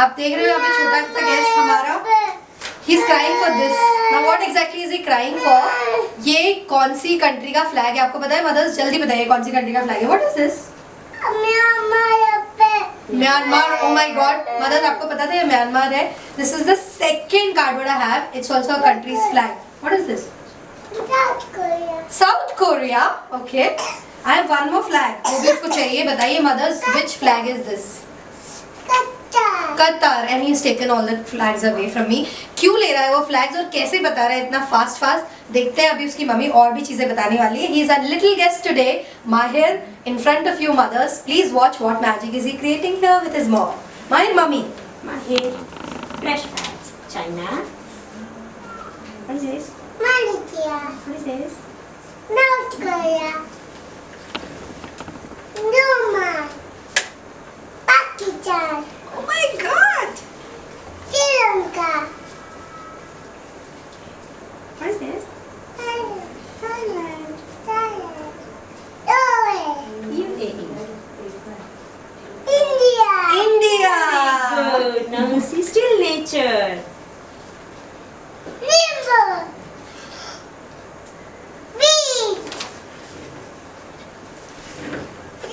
आप देख रहे हो यहाँ पे छोटा सा गेस्ट हमारा, he is crying for this. Now what exactly is he crying for? ये कौन सी कंट्री का फ्लैग है आपको पता है मदर्स? जल्दी बताइए कौन सी कंट्री का फ्लैग है? What is this? Myanmar. Oh my God, mothers आपको पता था ये म्यांमार है? This is the second cardboard I have. It's also a country's flag. What is this? South Korea. South Korea. Okay. I have one more flag. वो भी उसको चाहिए. बताइए mother's, which flag is this? Qatar. And he's taken all the flags away from me. क्यों ले रहा है वो flags और कैसे बता रहा है इतना fast? देखते हैं अभी उसकी मम्मी और भी चीजें बताने वाली है. He is a little guest today, Mahir, in front of you mothers. Please watch what magic is he creating here with his mom. Mahir, mummy. Mahir, fresh pads, China. What is this? Malaysia. What is this? North Korea. Myanmar. Pakistan. Oh my God. Sri Lanka. What is this? Thailand. Norway. UAE. India. India. Good. Now you see still nature. River. Beach.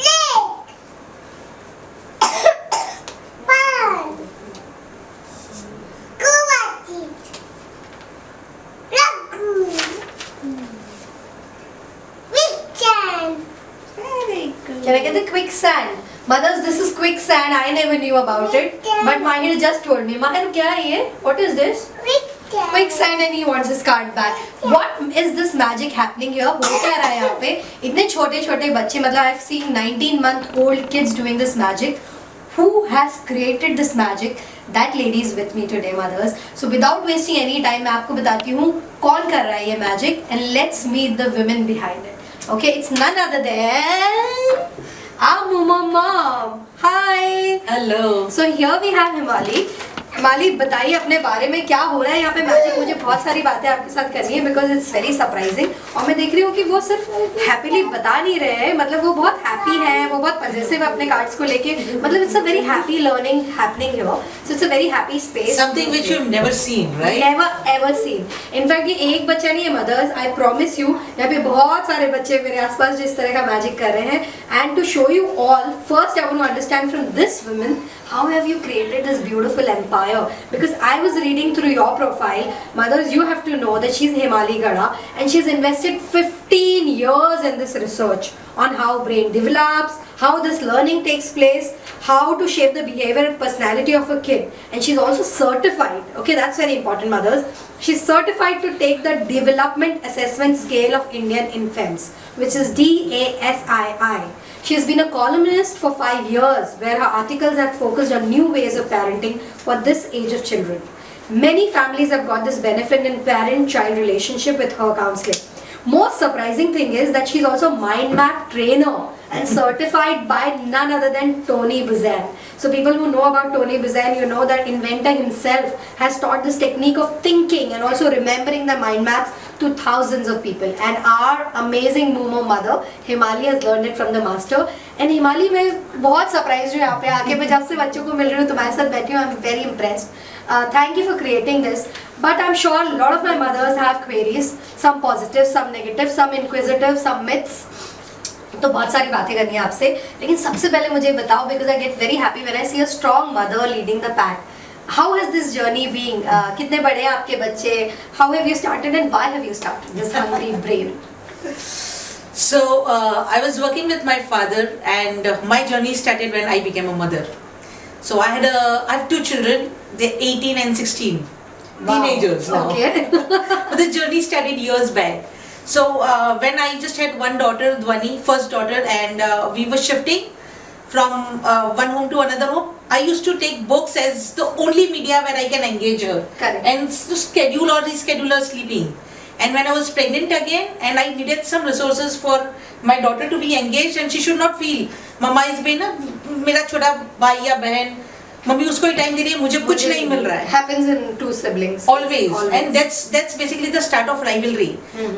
Lake. Pond. Guwahati. Lagoon. Weekend. Very good. Can I get the quicksand? Mothers, this is quicksand. I never knew about it. But Mahir just told me. Mahir, क्या है ये? What is this? Weekend. Quicksand and he wants his card back. What is this magic happening here? हो क्या रहा है यहाँ पे? इतने छोटे छोटे बच्चे मतलब I've seen 19-month-old kids doing this magic. Who has created this magic? That lady is with me today, mothers. So without wasting any time, मैं आपको बताती हूँ कौन कर रहा है ये magic and let's meet the women behind it. Okay, it's none other than our mom. Hi. Hello. So here we have Himali. हिमाली बताइए अपने बारे में क्या हो रहा है यहाँ पे मैजिक. मुझे बहुत सारी बातें आपके साथ करनी है बिकॉज इट्स वेरी सरप्राइजिंग. और मैं देख रही हूँ कि वो सिर्फ हैप्पीली बता नहीं रहे हैं, मतलब वो बहुत हैप्पी है, वो बहुत पॉजिटिव है अपने कार्ड्स को लेके. मतलब it's a very happy learning happening here. So it's a very happy space. Something which you've never seen, right? Never ever seen. In fact ये एक बच्चा नहीं है मदर्स, आई प्रॉमिस यू यहाँ पे बहुत सारे बच्चे मेरे आसपास जिस तरह का मैजिक कर रहे हैं. And to show you all, first I want to understand from this woman how have you created this beautiful empire, because I was reading through your profile. Mothers, you have to know that she's Himali Gada and she's invested 15 years in this research on how brain develops, how this learning takes place, how to shape the behavior and personality of a kid. And she's also certified. Okay, that's very important, mothers. She's certified to take the development assessment scale of Indian infants, which is DASII. She has been a columnist for 5 years where her articles have focused on new ways of parenting for this age of children. Many families have got this benefit in parent-child relationship with her counseling. Most surprising thing is that she's also mind map trainer and certified by none other than Tony Buzan. So people who know about Tony Buzan, you know that inventor himself has taught this technique of thinking and also remembering the mind maps to thousands of people. And our amazing Momo mother, Himali, has learned it from the master. And Himali, मैं बहुत surprised हूँ यहाँ पे आके. मैं जब से बच्चों को मिल रही हूँ तुम्हारे साथ बैठी हूँ, I'm very impressed. Thank you for creating this. But I'm sure a lot of my mothers have queries. Some positive, some negative, some inquisitive, some myths. तो बहुत सारी बातें करनी है आपसे. लेकिन सबसे पहले मुझे बताओ, because I get very happy when I see a strong mother leading the pack. How has this journey been? कितने बड़े हैं आपके बच्चे? How have you started and why have you started this hungry brain? So I was working with my father, and my journey started when I became a mother. So I have 2 children. They're 18 and 16. Wow. Teenagers now. Okay. But the journey started years back. So when I just had one daughter, Dwani, first daughter, and we were shifting from one home to another home, I used to take books as the only media where I can engage her. Correct. And to schedule or reschedule her sleeping. And when I was pregnant again, and I needed some resources for my daughter to be engaged, and she should not feel, Mama is being na, मेरा छोटा भाई या बहन, mummy उसको ही time दे रही है, मुझे कुछ नहीं मिल रहा है. Happens in 2 siblings. Always. And that's basically the start of rivalry.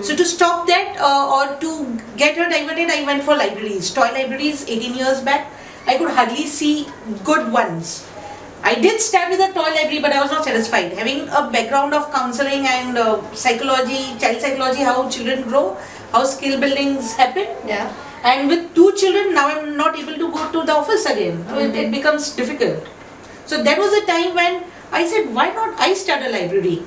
So to stop that or to get her diverted, I went for libraries, toy libraries. 18 years back, I could hardly see good ones. I did start with a toy library, but I was not satisfied. Having a background of counseling and psychology, child psychology, how children grow, how skill buildings happen. Yeah. And with 2 children, now I'm not able to go to the office again. It becomes difficult. So that was a time when I said, why not I start a library?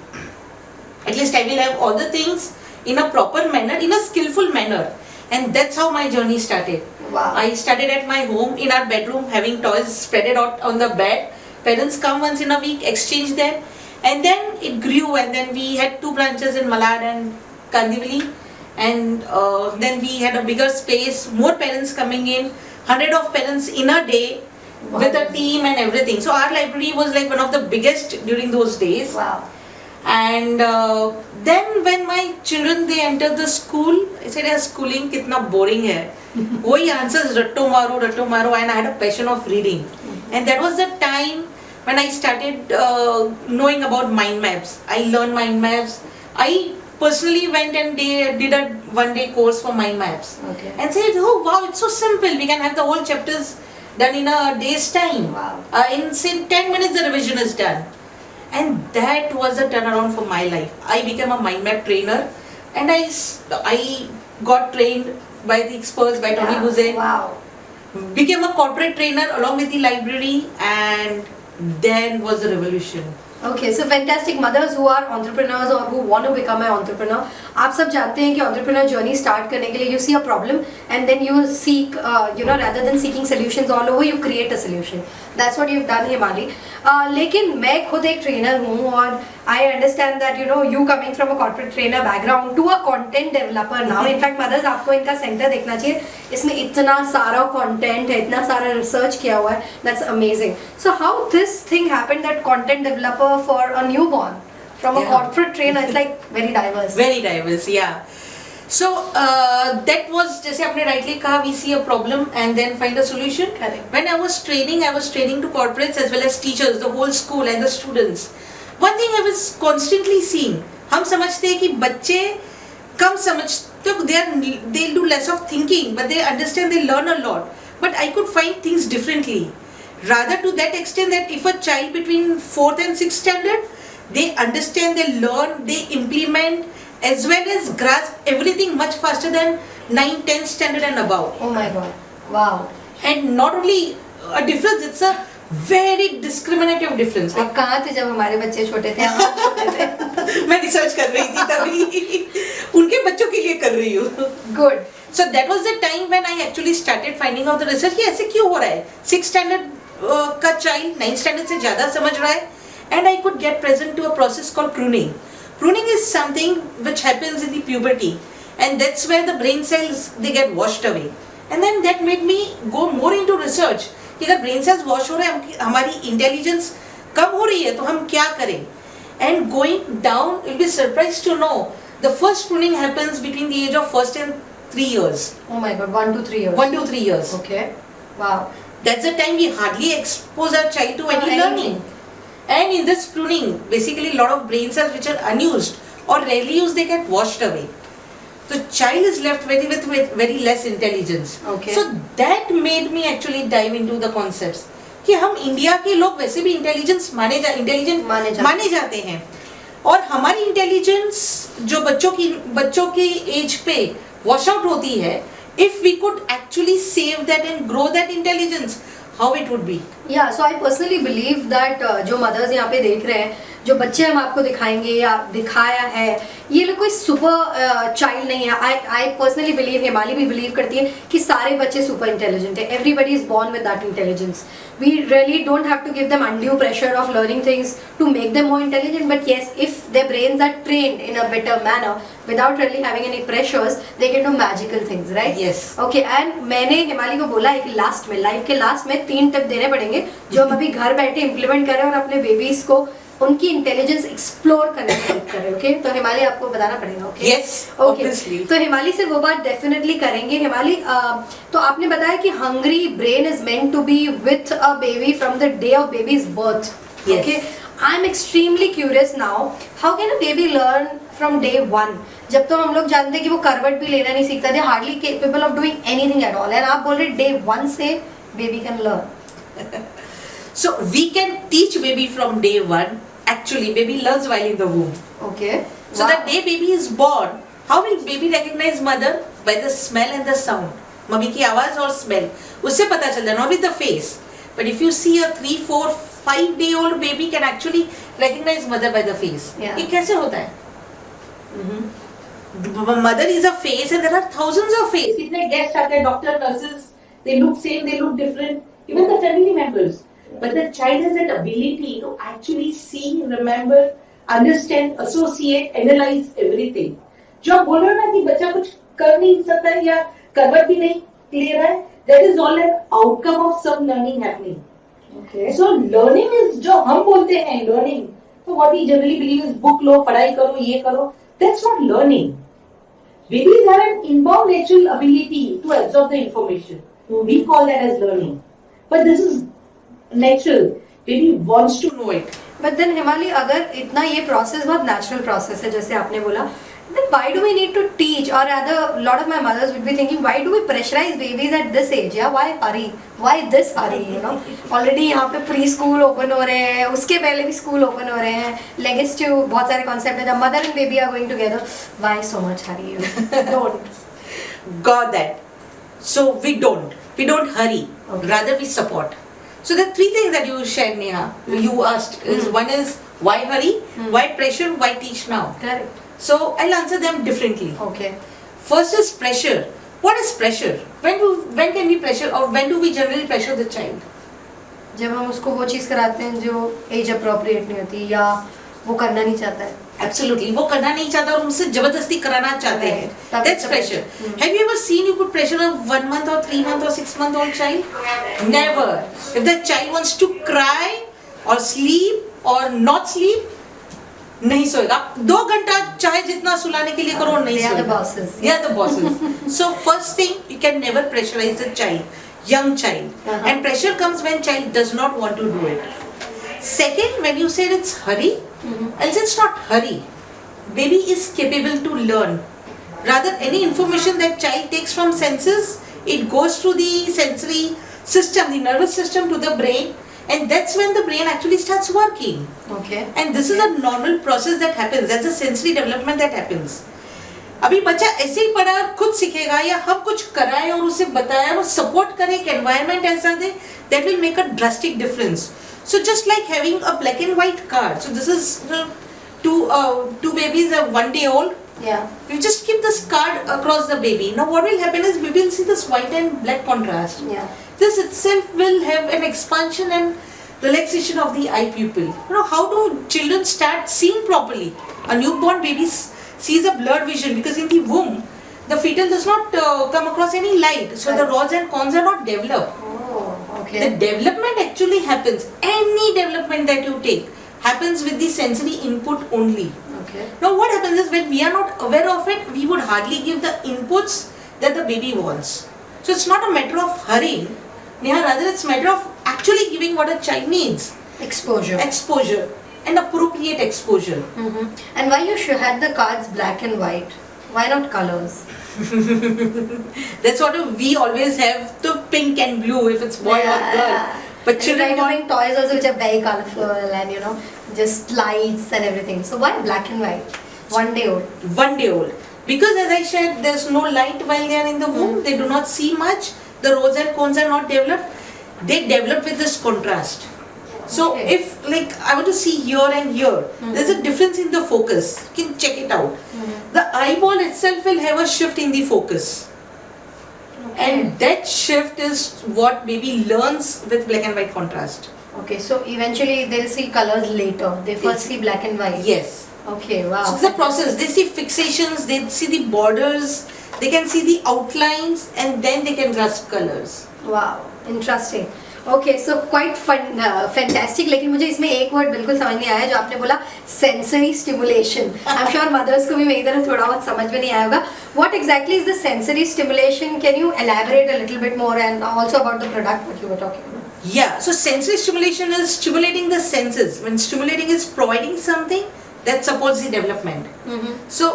At least I will have all the things in a proper manner, in a skillful manner. And that's how my journey started. Wow. I started at my home, in our bedroom, having toys spread out on the bed. Parents come once in a week, exchange them. And then it grew, and then we had 2 branches in Malad and Kandivali. And then we had a bigger space, more parents coming in, 100 of parents in a day. Wow. With a team and everything. So our library was like one of the biggest during those days. Wow. And then when my children, they entered the school, I said, "Yeah, schooling kitna boring hai." Woi answers ratto maro, and I had a passion of reading. And that was the time when I started knowing about mind maps. I learned mind maps. I personally went and did a 1-day course for mind maps. Okay. And said, "Oh wow, it's so simple. We can have the whole chapters done in a day's time. Wow. In say 10 minutes the revision is done." And that was a turnaround for my life. I became a mind map trainer, and I got trained by the experts, by Tony Yeah. Buzet. Wow. Became a corporate trainer along with the library, and then was the revolution. Okay, so fantastic. Mothers who are entrepreneurs or who want to become an entrepreneur, आप सब जानते हैं कि entrepreneur journey start करने के लिए you see a problem and then you seek, rather than seeking solutions all over, you create a solution. That's what you've done, Himali. लेकिन मैं खुद एक trainer हूँ और I understand that you coming from a corporate trainer background to a content developer now. In fact, mothers आपको इनका center देखना चाहिए. इसमें इतना सारा content है, इतना सारा research किया हुआ है. That's amazing. So how this thing happened, that content developer for a newborn from a corporate trainer, it's like very diverse. Very diverse, yeah. So that was, जैसे आपने rightly कहा, we see a problem and then find a solution. Correct. When I was training to corporates as well as teachers, the whole school and the students. One thing I was constantly seeing, हम समझते हैं कि बच्चे कम समझते, they'll do less of thinking, but they understand, they learn a lot. But I could find things differently. Rather to that extent that if a child between 4th and 6th standard, they understand, they learn, they implement, as well as grasp everything much faster than 9th, 10th standard and above. Oh my God. Wow. And not only a difference, it's a very discriminative difference. आप कहाँ थे जब हमारे बच्चे छोटे थे? हम छोटे थे. मैं रिसर्च कर रही थी तभी उनके बच्चों के लिए कर रही हूँ. Good. So that was the time when I actually started finding out the research कि ऐसे क्यों हो रहा है. 6th standard का child 9th standard से ज़्यादा समझ रहा है. And I could get present to a process called pruning. Pruning is something which happens in the puberty, and that's where the brain cells, they get washed away. And then that made me go more into research कि अगर brain cells wash हो रहे हैं, हमारी intelligence कम हो रही है, तो हम क्या करें? And going down, you'll be surprised to know the first pruning happens between the age of 1st and 3 years. Oh my God, 1 to 3 years. 1 to 3 years. Okay. Wow. That's the time we hardly expose our child to any learning. And in this pruning, basically a lot of brain cells which are unused or rarely used, they get washed away. The child is left with very less intelligence. Okay. So that made me actually dive into the concepts. कि हम India के लोग वैसे भी intelligence माने जाते हैं, और हमारी इंटेलिजेंस जो बच्चों की एज पे वॉश आउट होती है, if we could actually save that and grow that intelligence, how it would be. Yeah, so I personally believe that जो mothers यहाँ पे देख रहे हैं, जो बच्चे हम आपको दिखाएंगे या दिखाया है, ये लोग कोई सुपर चाइल्ड नहीं है. I personally believe, हिमाली भी बिलीव करती है कि सारे बच्चे सुपर इंटेलिजेंट है. Everybody is born with that intelligence. We really don't have to give them undue pressure of learning things to make them more intelligent. But yes, if their brains are trained in a better manner without really having any pressures, they can do magical things, right? Yes. Okay, and मैंने हिमाली को बोला है कि last में, life के last में 3 tip देने पड़ेंगे जो हम अभी घर बैठे इम्प्लीमेंट करें और अपने बेबीज को उनकी इंटेलिजेंस एक्सप्लोर करने में हेल्प करें. ओके, तो हिमाली आपको बताना पड़ेगा. Okay, Yes, obviously. तो हिमाली से वो बात डेफिनेटली करेंगे. हिमाली, तो आपने बताया कि hungry brain is meant to be with a baby from the day of baby's birth. Okay, I am extremely curious now, how can a baby learn from day 1? जब तो हम लोग जानते हैं कि वो करवट भी लेना नहीं सीखता, they hardly capable of doing anything at all, and आप बोल रहे डे 1 से baby can learn. So we can teach baby from day one. Actually, baby learns while in the womb. Okay. So the day baby is born, how will baby recognize mother? By the smell and the sound. Mummy की आवाज और smell. उससे पता चलता है, not with the face. But if you see a 3, 4, 5 day old baby can actually recognize mother by the face. Yeah. ये कैसे होता है? Mother is a face and there are thousands of faces. कितने guests आते हैं, doctor, nurses, they look same, they look different. Even the family members. But the child has that ability to actually see, remember, understand, associate, analyze everything. जो आप बोल रहे हो ना कि बच्चा कुछ कर नहीं सकता है या करवट भी नहीं ले रहा है, that is all an outcome of some learning happening. Okay. So learning is जो हम बोलते हैं learning, so what we generally believe is book लो, पढ़ाई करो, ये करो. That's not learning. Babies have an inborn natural ability to absorb the information. We call that as learning. But this is natural. Baby wants to know it. But then हिमाली, अगर इतना ये process बहुत natural process है जैसे आपने बोला, then why do we need to teach? Or rather, a lot of my mothers would be thinking, why do we pressurize babies at this age? Yeah, why hurry? Why this hurry? You know, already यहाँ पे pre school open हो रहे हैं, उसके पहले भी school open हो रहे हैं. Legacy to बहुत सारे concept है. जब mother and baby are going together, why so much hurry? You don't. Got that. So we don't hurry. Okay. Rather we support. So the three things that you shared, Neha, you asked is one is why hurry, why pressure, why teach now. Correct. So I'll answer them differently. Okay. First is pressure. What is pressure? When can we pressure or when do we generally pressure the child? जब हम उसको वो चीज़ कराते हैं जो age appropriate नहीं होती या वो करना नहीं चाहता है. Absolutely. वो करना नहीं चाहता और उनसे जबरदस्ती कराना चाहते हैं. Right. That's pressure. Have you ever seen you put pressure on 1 month or 3 month or 6 month old child? Never. If the child wants to cry or sleep or not sleep, नहीं सोएगा. 2 घंटा चाहे जितना सुलाने के लिए करो नहीं They are the सोएगा. bosses. They are the bosses. So first thing, you can never pressurize the child, young child. And pressure comes when child does not want to do it. Second, when you said it's hurry, I'll say it's not hurry. Baby is capable to learn. Rather, any information that child takes from senses, it goes through the sensory system, the nervous system to the brain, and that's when the brain actually starts working. Okay. And this is a normal process that happens. That's a sensory development that happens. अभी बच्चा ऐसे ही पढ़ा और खुद सीखेगा या हम कुछ कराएं और उसे बताएं और सपोर्ट करें एक एनवायरनमेंट ऐसा दे, that will make a drastic difference. So just like having a black and white card. So this is two babies are 1 day old. Yeah. You just keep this card across the baby. Now what will happen is baby will see this white and black contrast. Yeah. This itself will have an expansion and relaxation of the eye pupil. You know, how do children start seeing properly? A newborn baby sees a blurred vision because in the womb, the fetal does not come across any light. So the rods and cones are not developed. Oh, okay. The development actually happens. Any development that you take happens with the sensory input only. Okay. Now what happens is when we are not aware of it, we would hardly give the inputs that the baby wants. So it's not a matter of hurrying. Neha, rather it's a matter of actually giving what a child needs. Exposure. Exposure. And appropriate exposure. And why you should had the cards black and white? Why not colors? That's what we always have, the pink and blue if it's boy or girl. But And children try to want bring toys also which are very colorful and you know just lights and everything. So why black and white? 1 day old. 1 day old. Because as I said, there's no light while they are in the womb. They do not see much. The rods and cones are not developed. They develop with this contrast. So Okay. if like I want to see here and here, there's a difference in the focus. You can check it out. The eyeball itself will have a shift in the focus. And that shift is what baby learns with black and white contrast. Okay, so eventually they'll see colors later. They first see black and white. Yes. Okay, wow. So it's a process. They see fixations, they see the borders, they can see the outlines, and then they can grasp colors. Wow, interesting. Okay, so quite fun, fantastic. लेकिन मुझे इसमें एक word बिल्कुल समझ नहीं आया जो आपने बोला sensory stimulation. I'm sure mothers को भी मेरी तरह थोड़ा बहुत समझ में नहीं आया होगा. What exactly is the sensory stimulation? Can you elaborate a little bit more and also about the product what you were talking about? Yeah, so sensory stimulation is stimulating the senses. When stimulating is providing something that supports the development. So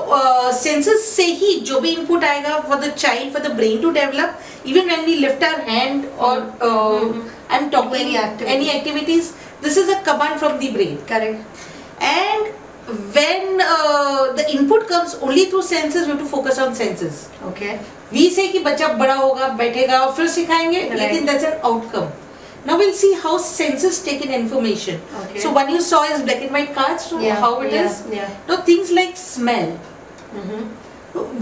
senses से ही जो भी input आएगा for the child, for the brain to develop, even when we lift our hand or I'm talking Any activity. any activities, this is a command from the brain. Correct. And when the input comes only through senses, we have to focus on senses. Okay. We say कि बच्चा बड़ा होगा, बैठेगा, फिर सिखाएंगे, Right. लेकिन that's an outcome. Now we'll see how senses take in information. Okay. So one you saw is black and white cards, so Yeah, how it yeah, is. yeah. Now things like smell.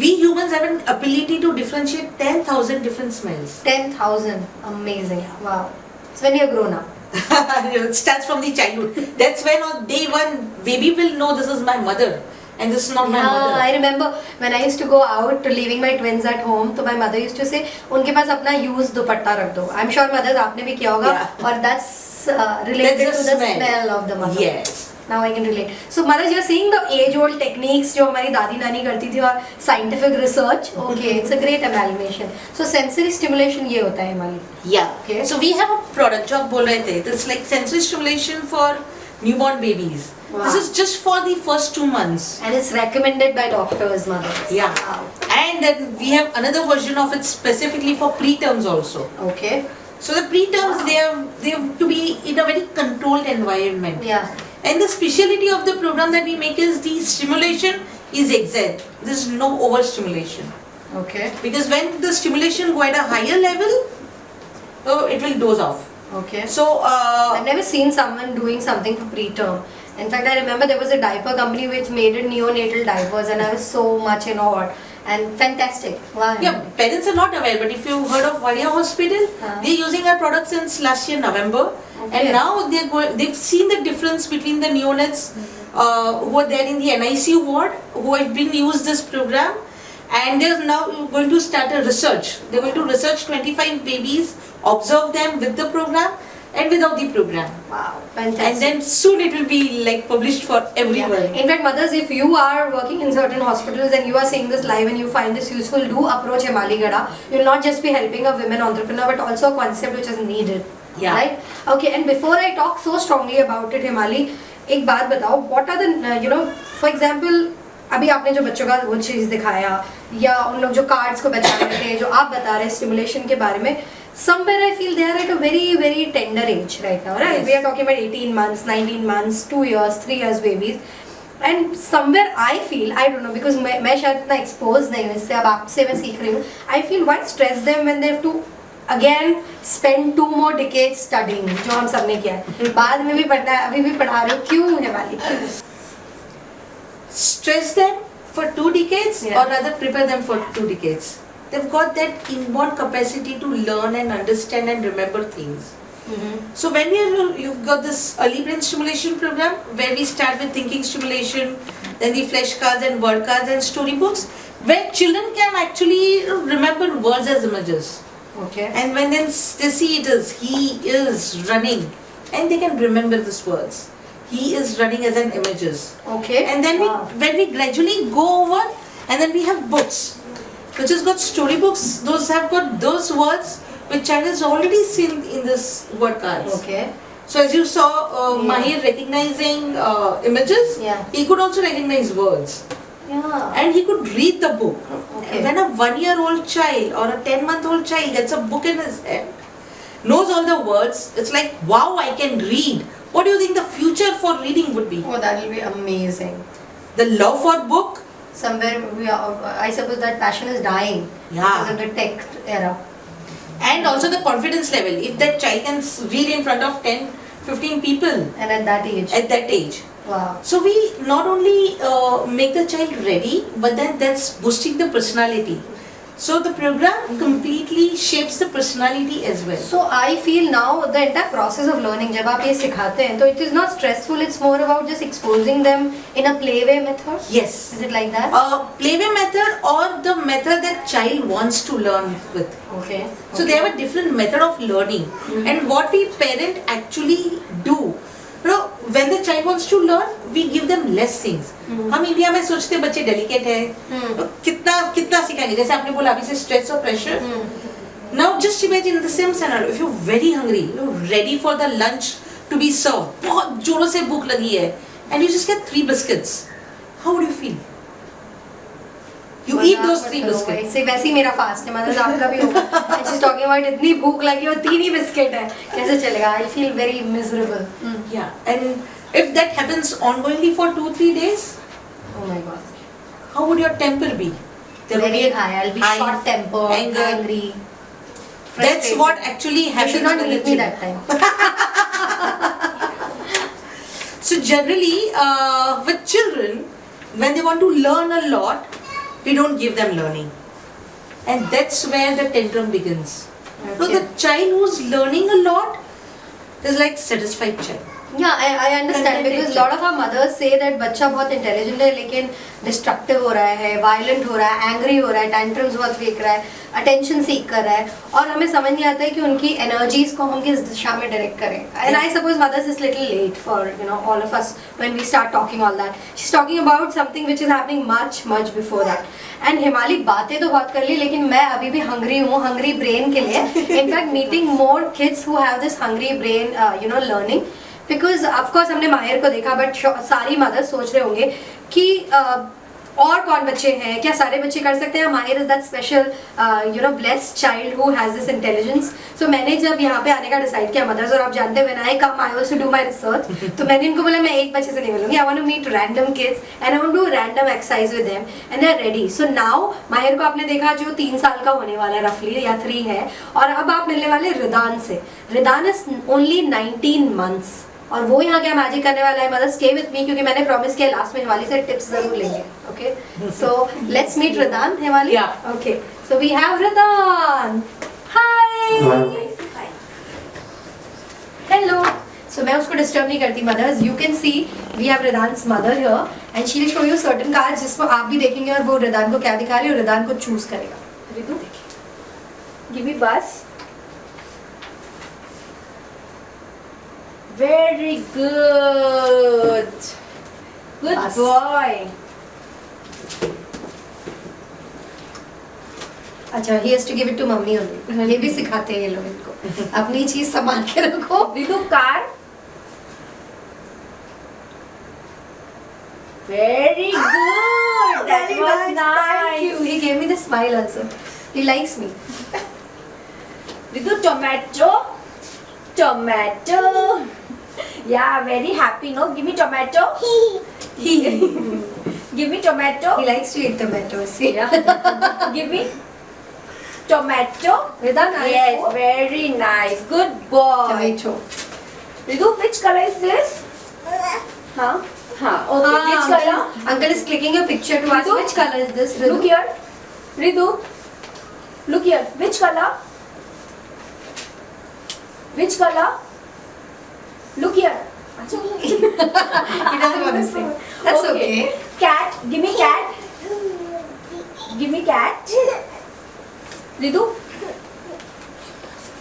We humans have an ability to differentiate 10,000 different smells. 10,000. Amazing. Wow. It's when you're grown up. It starts from the childhood. That's when on day one, baby will know this is my mother and this is not my Yeah, mother. I remember when I used to go out leaving my twins at home, तो my mother used to say, उनके पास अपना used दुपट्टा रख दो. I'm sure mothers आपने भी किया होगा. Yeah. और that's related That's to the the smell. smell of the mother. Yes. Now I can relate. So mothers, you're seeing the age-old techniques जो हमारी दादी नानी करती थी और scientific research. Okay, it's a great amalgamation. So sensory stimulation ये होता है हिमाली. Yeah. Okay. So we have a product जो आप बोल रहे थे. This like sensory stimulation for newborn babies. Wow. This is just for the first 2 months. And it's recommended by doctors, mothers. Yeah. Wow. And then we have another version of it specifically for preterms also. Okay. So the preterms, they have to be in a very controlled environment. Yeah. And the speciality of the program that we make is the stimulation is exact. There is no overstimulation. Okay. Because when the stimulation go at a higher level, it will doze off. Okay. So I've never seen someone doing something for preterm. In fact, I remember there was a diaper company which made it neonatal diapers, and I was so much in awe. And fantastic. Wow. yeah, parents are not aware, but if you've heard of Varia Hospital, they're using our product since last year November, Okay. and now they've seen the difference between the neonates who are there in the NICU ward, who have been used this program, and they're now going to start a research. They're going to research 25 babies, observe them with the program and without the program, Wow. Fantastic. and then soon it will be like published for everyone. Yeah. In fact, mothers, if you are working in certain hospitals and you are seeing this live and you find this useful, do approach Himali Gada. You'll not just be helping a women entrepreneur, but also a concept which is needed. Yeah. Right? Okay. And before I talk so strongly about it, Himali, एक बात बताओ. What are the for example, अभी आपने जो बच्चों का वो चीज़ दिखाया या उन लोग जो कार्ड्स को बता रहे थे, जो आप बता रहे स्टिमुलेशन के बारे में, somewhere I feel they are at a very, very tender age right now, right? Yes. We are talking about 18 months, 19 months, 2 years, 3 years babies. And somewhere I feel, I don't know, because मैं शायद इतना exposed नहीं हूँ इससे, अब आपसे मैं सीख रही हूँ. I feel why stress them when they have to again spend 2 more decades studying, जो हम सब ने किया है. बाद में भी पढ़ना है, अभी भी पढ़ा रहे हो, क्यों है वाली? क्यों? Stress them for 2 decades, Yeah. or rather prepare them for 2 decades. They've got that inborn capacity to learn and understand and remember things. So when you've got this early brain stimulation program where we start with thinking stimulation, then the flashcards and word cards and storybooks, where children can actually remember words as images. Okay. And when then they see it as he is running, and they can remember these words. He is running as an images. Okay. And then Wow. when we gradually go over, and then we have books, which has got storybooks. Those have got those words which child has already seen in this word cards. Okay. So as you saw, Mahir recognizing images, Yeah. he could also recognize words, Yeah. and he could read the book. Okay. When a 1-year-old child or a 10-month-old child gets a book in his hand, knows all the words, it's like, wow, I can read. What do you think the future for reading would be? Oh, that will be amazing. The love for book. Somewhere I suppose that passion is dying because of the tech era. And also the confidence level. If that child can read in front of 10, 15 people And at that age. at that age. Wow. So we not only make the child ready, but then that's boosting the personality. So the program completely shapes the personality as well. So I feel now the entire process of learning, जब आप ये सिखाते हैं, तो it is not stressful. It's more about just exposing them in a playway method. Yes. Is it like that? Playway method or the method that child wants to learn with. Okay. So they have a different method of learning. And what we parent actually do, when the child wants to learn, we give them less things. हम India में सोचते बच्चे delicate है, कितना सिखाएंगे, जैसे आपने बोला अभी से स्ट्रेस और pressure. Now just imagine the same scenario. If you're very hungry, you're ready for the lunch to be served, बहुत जोरों से भूख लगी है, and you just get 3 biscuits, how would you feel? You eat those 3 biscuits. इससे वैसे ही मेरा fast है, मतलब आपका भी होगा. And she's talking about इतनी भूख लगी और 3 ही बिस्किट है, कैसे चलेगा? I feel very miserable. Yeah, and if that happens ongoingly for 2-3 days, Oh my god. how would your temper be? There would Very be a high. I'll be high short tempered, anger. angry. That's frustrated. what actually You happens should not with the meet me children. that time. So generally, with children, when they want to learn a lot, we don't give them learning, and that's where the tantrum begins. So the child who's learning a lot is like satisfied child. Yeah, I understand Content because nature. lot of our mothers say that बच्चा बहुत intelligent है लेकिन destructive हो रहा है, violent हो रहा है, angry हो रहा है, tantrums बहुत फेंक रहा है, attention seek कर रहा है, और हमें समझ नहीं आता है कि उनकी energies को हम किस दिशा में direct करें. And I suppose mothers is little late for all of us when we start talking all that. She's talking about something which is happening much before that. And हिमाली बातें तो बहुत कर ली लेकिन मैं अभी भी hungry हूँ, hungry brain के लिए. In fact, meeting more kids who have this hungry brain, learning. Because of course हमने माहिर को देखा बट सारी मदर्स सोच रहे होंगे कि और कौन बच्चे हैं, क्या सारे बच्चे कर सकते हैं? Mahir is that special blessed child who has this intelligence. So मैंने जब यहाँ पे आने का डिसाइड किया मदर्स, और आप जानते हैं when I come I want to do my research, तो मैंने इनको बोला मैं एक बच्चे से नहीं मिलूंगी. I want to meet random kids and I want to do random exercise with them and they are ready. So now Mahir को आपने देखा जो 3 साल का होने वाला है रफली, या 3 है, और अब आप मिलने वाले रिदान से. रिदान इज ओनली 19 months और वो यहाँ क्या मैजिक करने वाला है. मदर स्टे विथ मी क्योंकि मैंने प्रॉमिस किया लास्ट में हिमाली से टिप्स जरूर लेंगे. Okay, so let's meet Ridaan. Himali, okay, so we have Ridaan. Hi, hello. So मैं उसको डिस्टर्ब नहीं करती mothers. You can see we have Ridaan's mother here and she will show you certain cards जिसको आप भी देखेंगे और वो रिदान को क्या दिखा रही है और रिदान को चूज करेगा. Ridu, Give me bus. Very good. Good Bus. boy. अच्छा, he has to give it to mummy only. ये भी सिखाते हैं ये लोग इनको. अपनी चीज संभाल के रखो. Ritu, car. Very good. That Very was Thank nice. you. He gave me the smile also. He likes me. Ritu, tomato. Tomato. Yeah, very happy. No, give me tomato. He Give me tomato. likes to eat tomatoes. See? Yeah. Give me tomato. Ridan, Yes, very nice. Good boy. Tomato. Ritu, which color is this? Huh? Huh. Okay. Which color? Uncle is clicking your picture to ask Ritu? which color is this. Ritu? Look here. Ritu. Look here. Which color? Which color? Look here. He doesn't want to sing. That's okay. Cat. Give me cat. Give me cat. Ritu.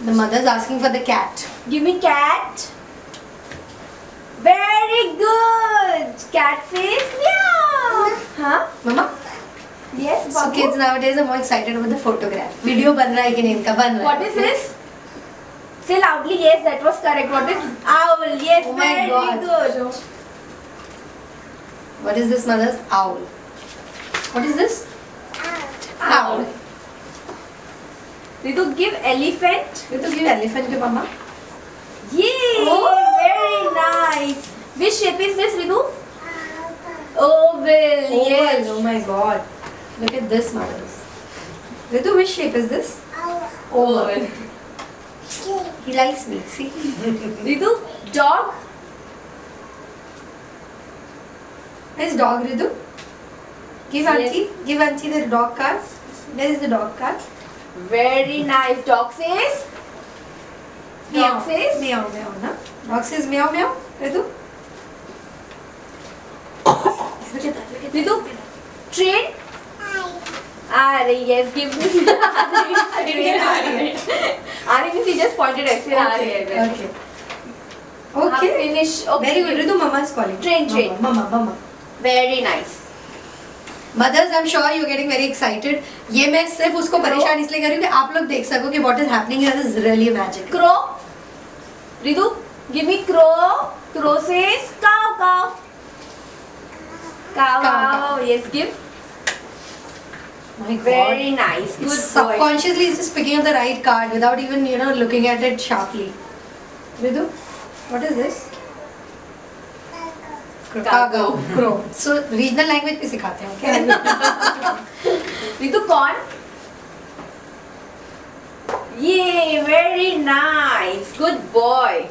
The mother's asking for the cat. Give me cat. Very good. Cat face. Meow. Huh? Mama? Yes. So Babu? kids nowadays are more excited about the photograph. Video बन रहा है कि नहीं इनका? बन रहा है. What is this? Say loudly. Yes, that was correct. What is owl? Yes, Oh my very God. good. What is this mother's? Owl. What is this? Owl. Ritu, give elephant. Ritu, give elephant to mama. Yay! Oh. Very nice. Which shape is this, Ritu? Oval. Oval. Yes. Oh my god. Look at this mothers. Ritu, which shape is this? Oval. He likes me. See? Ritu, dog. Where's dog, Ritu? Give Yes. auntie. Give auntie the dog card. Where is the dog card? Very nice. Dog face. Dog face. Meow meow. Na? Dog says meow meow. Ritu. Ritu, train. Yes, give me. Ari means he just pointed at me. Okay. Okay. Finish. Okay. Very good. Ritu, mama is calling. Train, train. Mama, mama. Very nice. Mothers, I'm sure you're getting very excited. ये मैं सिर्फ उसको परेशान इसलिए कर रही हूँ कि आप लोग देख सको कि what is happening here is really magic. Crow. Ritu, give me crow. Crow says cow, cow. Cow, Cow, cow. Yes, give. My God. Very nice. Good boy. Subconsciously, it's just picking up the right card without even, looking at it sharply. Ridu, what is this? Cargo. Crow. So, regional language भी सिखाते हैं, okay? Ritu, कौन? Yay, very nice. Good boy.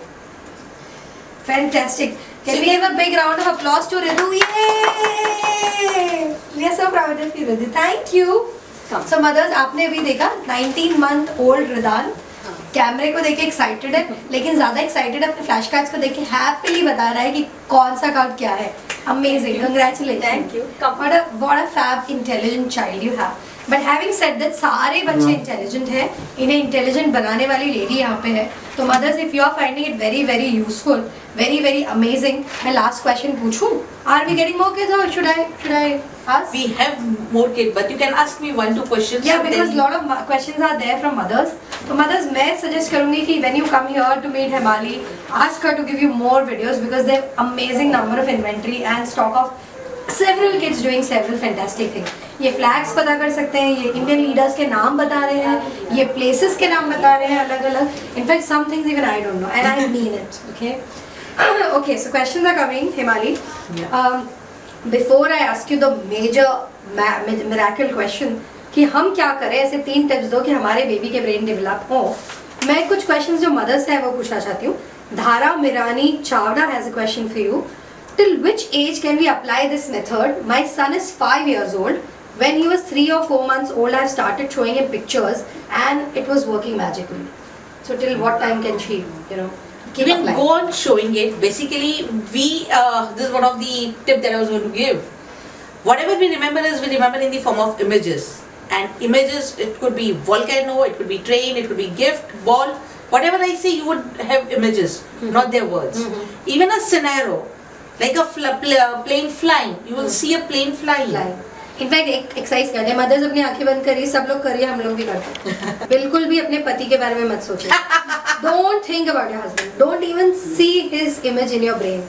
Fantastic. Can we give a big round of applause to Ridu? Yay! We are so proud of you, Ridu. Thank you. Come. So mothers, आपने अभी देखा 19-month-old रिदान कैमरे को देख के excited है, लेकिन ज्यादा एक्साइटेड अपने फ्लैश कार्ड्स को देख के हैप्पीली बता रहा है कि कौन सा कार्ड क्या है. Amazing, congratulations. Thank you. Come. What a fab, intelligent child you have. But having said that, सारे बच्चे इंटेलिजेंट हैं, इन्हें इंटेलिजेंट बनाने वाली लेडी यहाँ पे है. तो mothers, if you are finding it very very useful, very very amazing, मैं लास्ट क्वेश्चन पूछूं? Are we getting more kids or should I ask? We have more kids, but you can ask me 1-2 questions. Yeah, so because then- lot of questions are there from mothers. So mothers, मैं suggest करूँगी कि when you come here to meet Himali, ask her to give you more videos because they have amazing number of inventory and stock of several kids doing several fantastic things. ये flags पता कर सकते हैं, ये Indian leaders के नाम बता रहे हैं, ये places के नाम बता रहे हैं अलग अलग. In fact, some things even I don't know, and I mean it. Okay. Okay. So questions are coming, Himali. Yeah. Before I ask you the major miracle question कि हम क्या करें, ऐसे 3 टिप्स दो कि हमारे बेबी के ब्रेन डेवलप हो. मैं कुछ क्वेश्चंस जो मदर्स हैं वो पूछना चाहती हूँ. Dhara Mirani Chavda has a question for you. Till which age can we apply this method? My son is 5 years old. When he was 3 or 4 months old, I started showing him pictures and it was working magically. So till what time can she, You keep can applying? go on showing it. Basically, this is one of the tip that I was going to give. Whatever we remember in the form of images. And images, it could be volcano, it could be train, it could be gift, ball. Whatever I say, you would have images, not their words. Even a scenario, like a plane flying, you will see a plane flying. In fact एक exercise करते हैं mother's, अपनी आंखें बंद करिए, सब लोग करिए, हम लोग भी करते हैं. बिल्कुल भी अपने पति के बारे में मत सोचिए. Don't think about your husband, don't even see his image in your brain.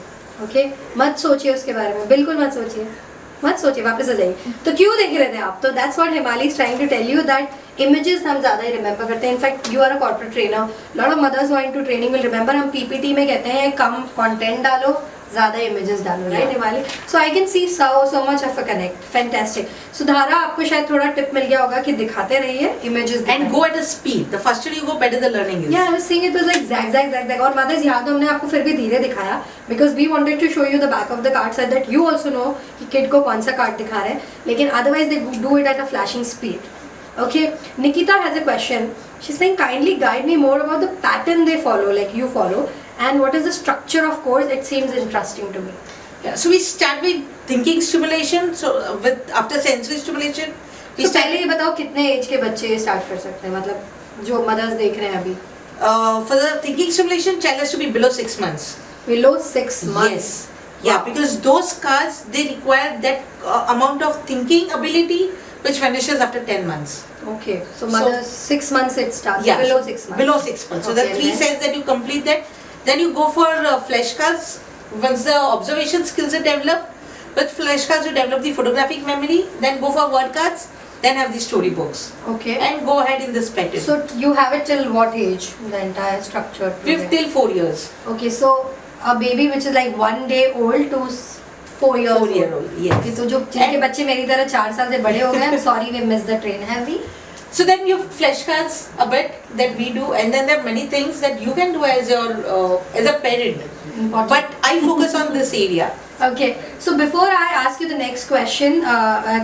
Okay, मत सोचिए उसके बारे में, बिल्कुल मत सोचिए, मत सोचिए, वापस आ जाइए. तो क्यों देख रहे थे आप? तो that's what Himali is trying to tell you, that images हम ज्यादा ही रिमेंबर करते हैं. In fact you are a corporate trainer, lot of mothers who are into training will remember, हम पीपीटी में कहते हैं कम कंटेंट डालो, ज्यादा इमेजेस डालो, right Himali? So I can see so much of a connect. Fantastic. Sudhara, आपको शायद थोड़ा टिप मिल गया होगा कि दिखाते रहिए images And go at a speed. The faster you go, better the learning is. Yeah, I was saying it was like zag. और mothers, यहाँ तो हमने आपको फिर भी धीरे दिखाया because we wanted to show you the back of the card so that you also know कि kid को कौन सा कार्ड दिखा रहे हैं. लेकिन otherwise they do it at a flashing speed. Okay, Nikita has a question. She's saying kindly guide me more about the pattern they follow, like you follow, and what is the structure of course. It seems interesting to me. Yeah, so we start with thinking stimulation. So after sensory stimulation, we तो start. पहले ये बताओ कितने as के बच्चे start कर सकते हैं, मतलब जो मदर्स देख रहे हैं अभी? For the thinking stimulation, child has to be below 6 months. Below 6 months. Yes. Yeah, because those cards, they require that amount of thinking ability which vanishes after 10 months. Okay, so mothers 6 months it starts. Yeah. Below 6 months. Below 6 months. So Okay, the 3 then? sets that you complete that, then you go for flashcards. Once the observation skills are developed, with flashcards you develop the photographic memory, then go for word cards, then have the storybooks. Okay. And go ahead in this pattern. So you have it till what age? The entire structure. 5th till 4 years. Okay, so a baby which is like 1 day old to 4 years 4 year old, yes. Okay, तो जो जिनके बच्चे मेरी तरह 4 साल से बड़े हो गए, I'm sorry we missed the train. Have we? So then you have flashcards a bit that we do, and then there are many things that you can do as your as a parent. Important. But I focus on this area. Okay, so before I ask you the next question,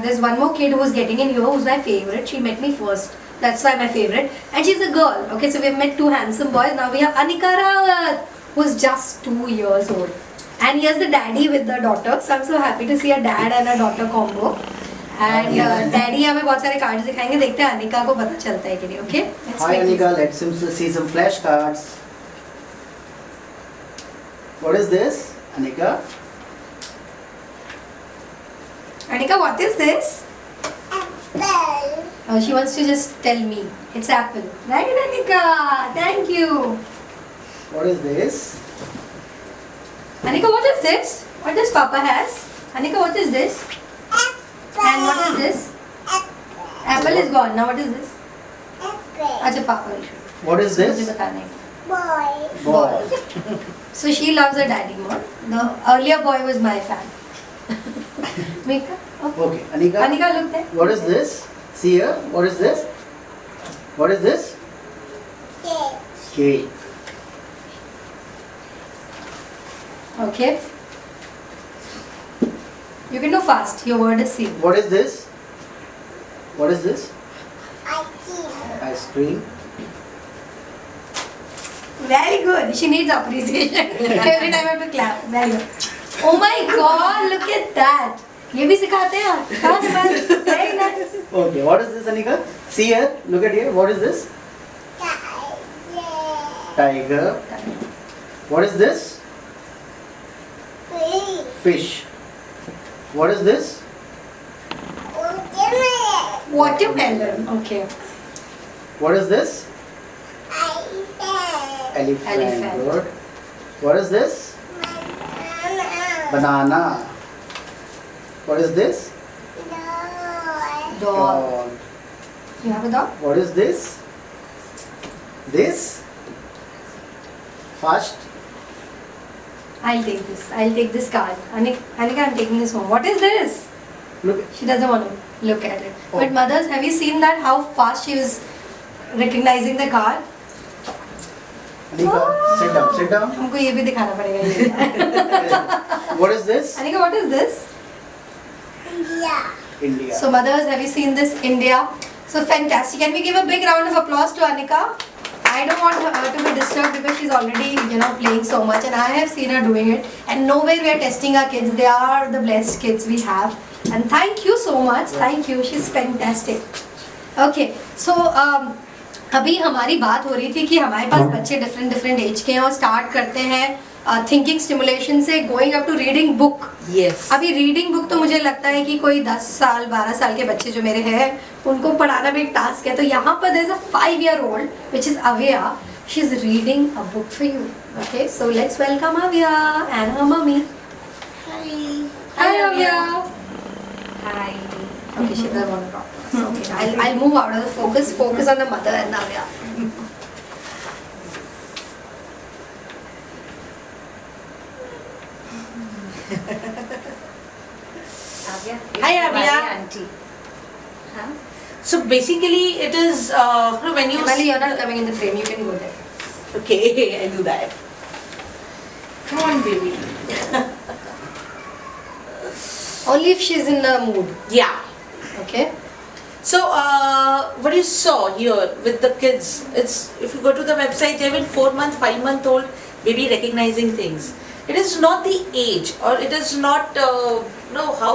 there's one more kid who's getting in here who's my favorite. She met me first. That's why my favorite. And she's a girl. Okay, so we've met 2 handsome boys. Now we have Anika Rawat, who's just 2 years old. And here's the daddy with the daughter. So I'm so happy to see a dad and a daughter combo. And daddy हमें बहुत सारे cards दिखाएंगे, देखते हैं अनिका को पता चलता है कि नहीं. Okay? Hi Anika, let's see some flashcards. What is this, Anika? Anika, what is this? Apple. Oh, she wants to just tell me. It's apple. Right, Anika? Thank you. What is this? Anika, what is this? What does Papa has? Anika, what is this? And what is this? Apple is gone. Now what is this? Apple. अच्छा पापा will show. What is मुझे this? बताना है. Boy. Ball. So she loves her daddy more. The earlier boy was my fan. Mika? Oh. Okay, Anika. Anika, look there. What is this? See here. What is this? What is this? Cake. Cake. Okay. You can do fast. Your word is C. What is this? What is this? Ice cream. Ice cream. Very good. She needs appreciation. Every time I have to clap. Very good. Oh my God! Look at that. ये भी सिखाते हैं. Very nice. Okay, what is this, Anika? See here. Look at here. What is this? Tiger. Tiger. What is this? Fish. Fish. What is this? Watermelon. Watermelon. Okay. What is this? Elephant. Elephant. Elephant. Good. What is this? Banana. Banana. What is this? Doll. Dog. You have a dog? What is this? This? First. I'll take this. I'll take this card. Anika, I'm taking this home. What is this? Look. She doesn't want to look at it. Oh. But mothers, have you seen that? How fast she was recognizing the card? Anika, sit down. Sit down. हमको ये भी दिखाना पड़ेगा ये. What is this? Anika, what is this? India. India. So mothers, have you seen this? India. So fantastic. Can we give a big round of applause to Anika? I don't want her to be disturbed because she's already, playing so much, and I have seen her doing it. And nowhere we are testing our kids. They are the blessed kids we have. And thank you so much. Thank you. She's fantastic. Okay. So अभी हमारी बात हो रही थी कि हमारे पास बच्चे different as के हैं और स्टार्ट करते हैं थिंकिंग स्टिमुलेशन से going up to reading book. Yes. अभी रीडिंग बुक तो मुझे लगता है कि कोई 10 साल 12 साल के बच्चे जो मेरे हैं उनको पढ़ाना भी एक टास्क है. तो यहाँ पर there is a 5-year-old which is Avya. She is reading a book for you. Okay, so let's welcome Avya and her mummy. Hi Avya. Hi. Okay, she doesn't want to talk to us. Okay, I'll move out of the focus. Focus on the mother and Avya. Avya. Hi, Avya. Auntie. Huh? So basically, it is when you. Emily, you're not coming in the frame. You can go there. Okay, I'll do that. Come on, baby. Only if she's in the mood. Yeah. Okay. So what you saw here with the kids, it's if you go to the website, they have been 4-month, 5-month-old baby recognizing things. It is not the age, or it is not how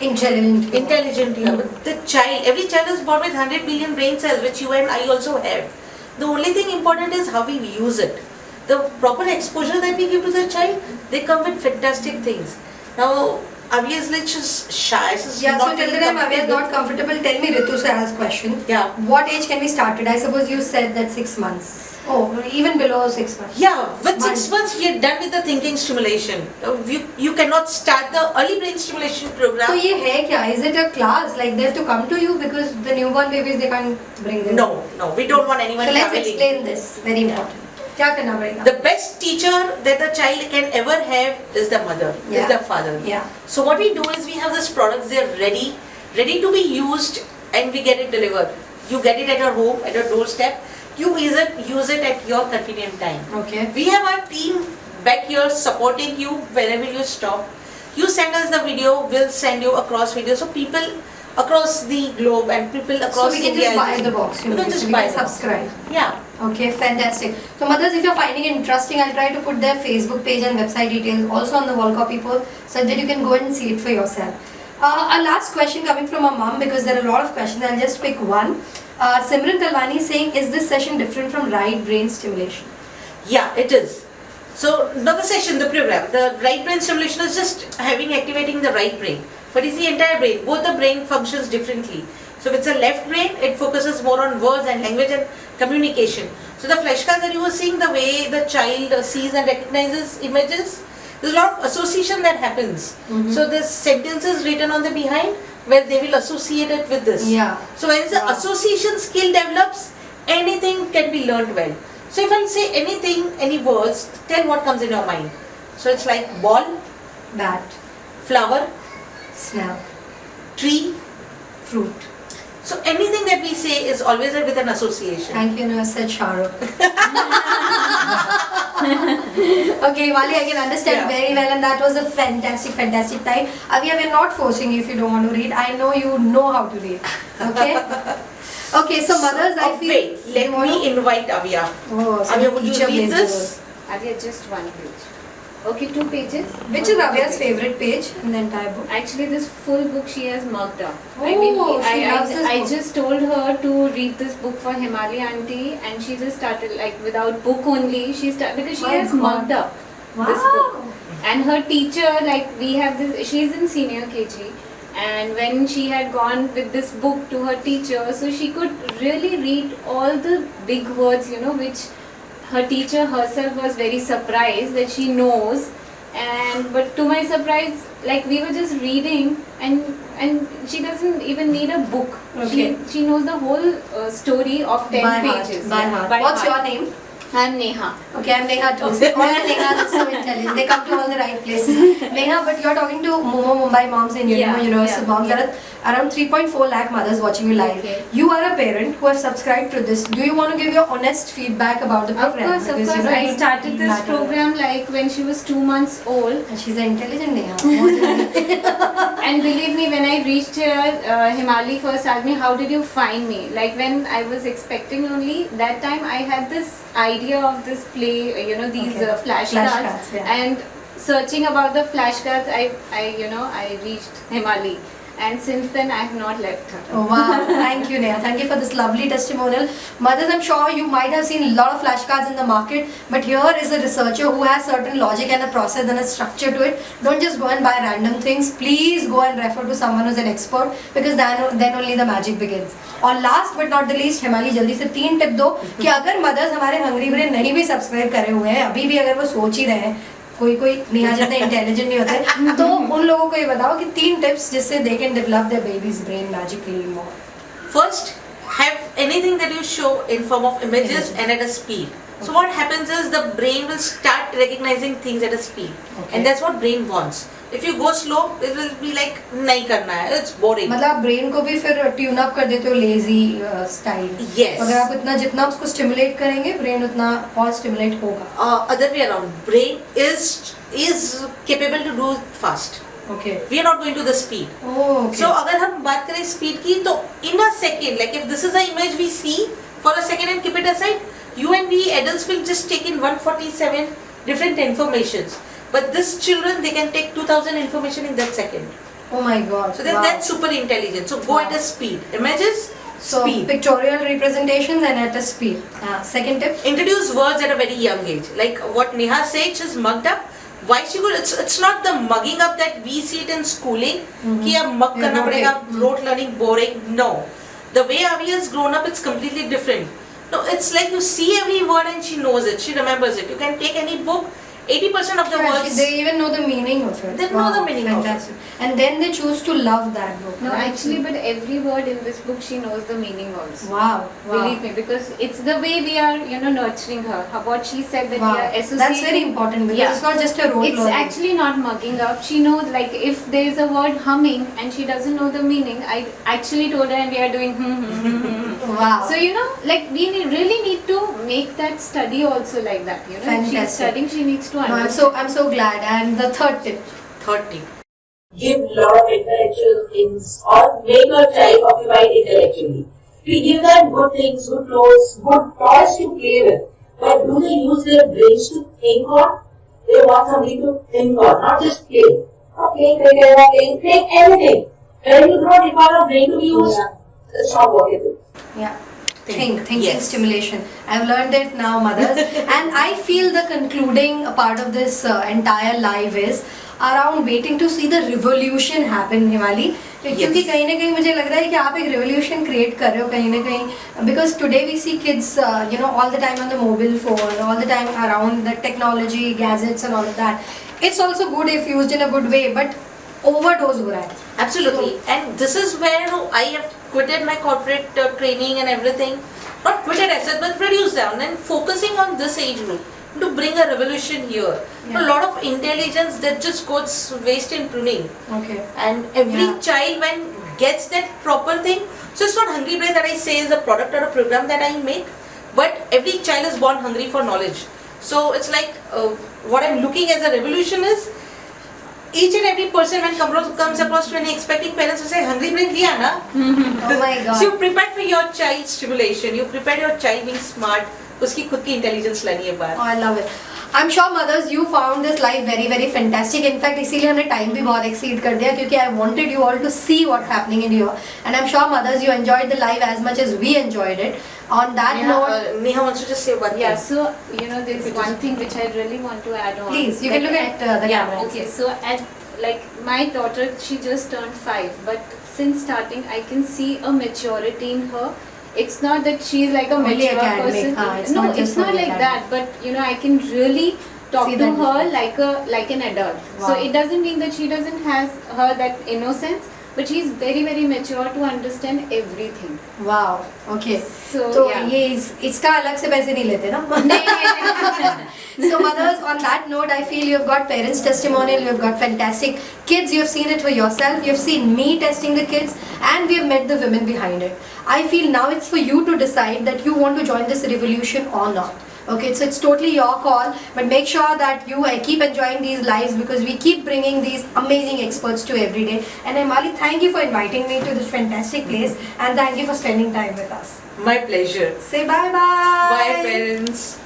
intelligent you are. But the child, every child is born with 100 billion brain cells, which you and I also have. The only thing important is how we use it. The proper exposure that we give to the child, they come with fantastic things. Now, Avya is like just shy. She's Yeah, so not till the really time Avya is comfortable. not comfortable, tell me Ritu sir has question. Yeah. What age can we start it? I suppose you said that 6 months. Oh, even below 6 months. Yeah, with 6 months we are done with the thinking stimulation. You cannot start the early brain stimulation program. So ये है क्या? Is it a class? Like they have to come to you because the newborn babies they can't bring them. No, we don't want anyone So let's traveling. explain this. Very important. क्या करना पड़ेगा? The best teacher that the child can ever have is the mother, Yeah. is the father. Yeah. So what we do is we have this products, they are ready to be used, and we get it delivered. You get it at your home, at your doorstep. You use it at your convenient time. Okay. We have our team back here supporting you wherever you stop. You send us the video, we'll send you across video. So people across the globe and people So across we can India. just buy the box. You can just we buy can the box. subscribe. Yeah. Okay, fantastic. So mothers, if you're finding it interesting, I'll try to put their Facebook page and website details also on the wall copy post so that you can go and see it for yourself. A last question coming from a mom because there are a lot of questions. I'll just pick one. Simran Talwani is saying, is this session different from right brain stimulation? Yeah, it is. So not the session, the program. The right brain stimulation is just activating the right brain. But it's the entire brain. Both the brain functions differently. So if it's a left brain, it focuses more on words and language and communication. So the flashcards that you were seeing, the way the child sees and recognizes images, there's a lot of association that happens. So there's sentences written on the behind, where they will associate it with this. Yeah. So when the association skill develops, anything can be learned well. So if I say anything, any words, tell what comes in your mind. So it's like ball, Bat, flower, smell, tree. fruit. So anything that we say is always with an association. Thank you, Nurse, said Shahrukh. Okay, Wali, I can understand very well, and that was a fantastic time. Avia, we're not forcing you if you don't want to read. I know you know how to read. Okay? Okay, so mothers, I feel. Wait, let me invite Avia. Oh, so Avia, would you teacher read plays this? Avia, just one page. Okay, 2 pages. Which is Avia's favorite page in the entire book? Actually, this full book she has marked up. Oh, she loves this I book. just told her to read this book for Himali auntie, and she just started like without book only. She started because she My has God. marked up this book. And her teacher, like we have this. She's in senior KG, and when she had gone with this book to her teacher, so she could really read all the big words, you know, which her teacher herself was very surprised that she knows. And but to my surprise, like we were just reading, and she doesn't even need a book. Okay. She knows the whole story of 10 By pages. By Yeah, heart. by What's heart. your name? I'm Neha. Okay, I'm Neha too. All the Nehas are so intelligent. They come to all the right places. Neha, but you're talking to Mumbai moms and Universal moms. There are around 3.4 lakh mothers watching you live. Okay. You are a parent who has subscribed to this. Do you want to give your honest feedback about the Of program? course. Because, you know, I it started this matters. program like when she was 2 months old. And she's an intelligent Neha. More than me. And believe me, when I reached here, Himali first asked me, how did you find me? Like when I was expecting only, that time I had this idea of this play, you know, these Okay. flashcards. Yeah. And searching about the flashcards, I reached Himali. And since then, I have not left her. Oh, wow. Thank you, Neha. Thank you for this lovely testimonial. Mothers, I'm sure you might have seen a lot of flashcards in the market, but here is a researcher who has certain logic and a process and a structure to it. Don't just go and buy random things. Please go and refer to someone who's an expert, because then only the magic begins. और last but not the least, हिमाली जल्दी से 3 tip दो कि अगर mothers हमारे hungry brain नहीं भी सब्सक्राइब करे हुए हैं, अभी भी अगर वो सोच ही रहे हैं, कोई नेहा जितना इंटेलिजेंट नहीं होते, तो उन लोगों को ये बताओ कि 3 टिप्स जिससे they can develop their baby's brain magically more. First, have anything that you show in form of images and at a speed. So what happens is the brain will start recognizing things at a speed, and that's what brain wants. If you go slow, it will be like नहीं करना है, it's boring. मतलब आप brain को भी फिर tune up कर देते हो लेजी स्टाइल. Yes. अगर आप इतना जितना उसको स्टिमुलेट करेंगे, ब्रेन उतना और स्टिमुलेट होगा. Other way around, brain is capable to do fast. Okay. We are not going to the speed. Oh, okay. So अगर हम बात करें speed की, तो in a second, like if this is an image we see for a second and keep it aside, you and we adults will just take in 147 different informations. But this children, they can take 2000 information in that second. Oh my God. So that's super intelligent. So go at a speed. Images, So speed. pictorial representations and at a speed. Second tip. Introduce words at a very young age. Like what Neha said, she's mugged up. Why she could? It's not the mugging up that we see it in schooling. कि अब mug करना पड़ेगा, rote learning, boring. No. The way Avi has grown up, it's completely different. No, it's like you see every word and she knows it. She remembers it. You can take any book. 80% of the words. They even know the meaning of it. They know the meaning fantastic. Of it. And then they choose to love that book. No, right? actually, but every word in this book, she knows the meaning also. Wow. Believe me, because it's the way we are, nurturing her. What she said that we are associating. That's very important, because it's not just a rote It's learning. actually not mugging up. She knows, like, if there is a word humming and she doesn't know the meaning, I actually told her and we are doing Wow. So, like, we really need to make that study also like that. If Fantastic. she's studying, she needs to No, understand. I'm so glad. And the third tip. 30. Give lot of intellectual things or make your child occupied intellectually. We give them good things, good clothes, good toys to play with. But do they use their brains to think on? They want something to think on, not just play. Not playing cricket or playing anything. When you do not require a brain to be used, stop working. Yeah. Thinking Yes. stimulation. I've learned it now, mothers. And I feel the concluding part of this entire live is around waiting to see the revolution happen, Himali. क्योंकि कहीं ना कहीं मुझे लग रहा है कि आप एक revolution create कर रहे हो कहीं ना कहीं, because today we see kids all the time on the mobile phone, all the time around the technology, gadgets and all of that. It's also good if used in a good way, but overdose हो रहा है. Absolutely. And this is where I have quitted my corporate training and everything. Not quitted as such, but reduced down and focusing on this age group to bring a revolution here. Yeah. A lot of intelligence that just goes waste in pruning. Okay. And every Yeah. child when gets that proper thing, so it's not Hungry Brain that I say is a product or a program that I make, but every child is born hungry for knowledge. So it's like what I'm looking as a revolution is each and every person when comes across to any expecting parents to say Hungry Brain liya na. Oh my God. So you prepare for your child's stimulation, you prepare your child being smart, उसकी खुद की intelligence लानी है बाहर. Oh, I love it. I'm sure mothers you found this live very very fantastic. In fact इसीलिए हमने time भी बहुत exceed कर दिया क्योंकि I wanted you all to see what's happening in here. And I'm sure mothers you enjoyed the live as much as we enjoyed it. On that note, Neha wants to just say one Yeah, thing. so there's one thing which I really want to add on. Please, you can look at the yeah, camera. okay. So like my daughter, she just turned 5, but since starting, I can see a maturity in her. It's not that she's like a Only mature academic, person. it's No, not just it's not only like academic. that. But I can really talk See to that her difference. like an adult. Wow. So it doesn't mean that she doesn't have her that innocence, but she's very very mature to understand everything. wow. Okay. So तो yeah. ये इसका अलग से पैसे नहीं लेते ना. So mothers, on that note, I feel you've got parents' testimonial, you've got fantastic kids, you've seen it for yourself, you've seen me testing the kids, and we have met the women behind it. I feel now it's for you to decide that you want to join this revolution or not. Okay, so it's totally your call, but make sure that you keep enjoying these lives because we keep bringing these amazing experts to every day. And Emali, thank you for inviting me to this fantastic place and thank you for spending time with us. My pleasure. Say bye bye. Bye parents.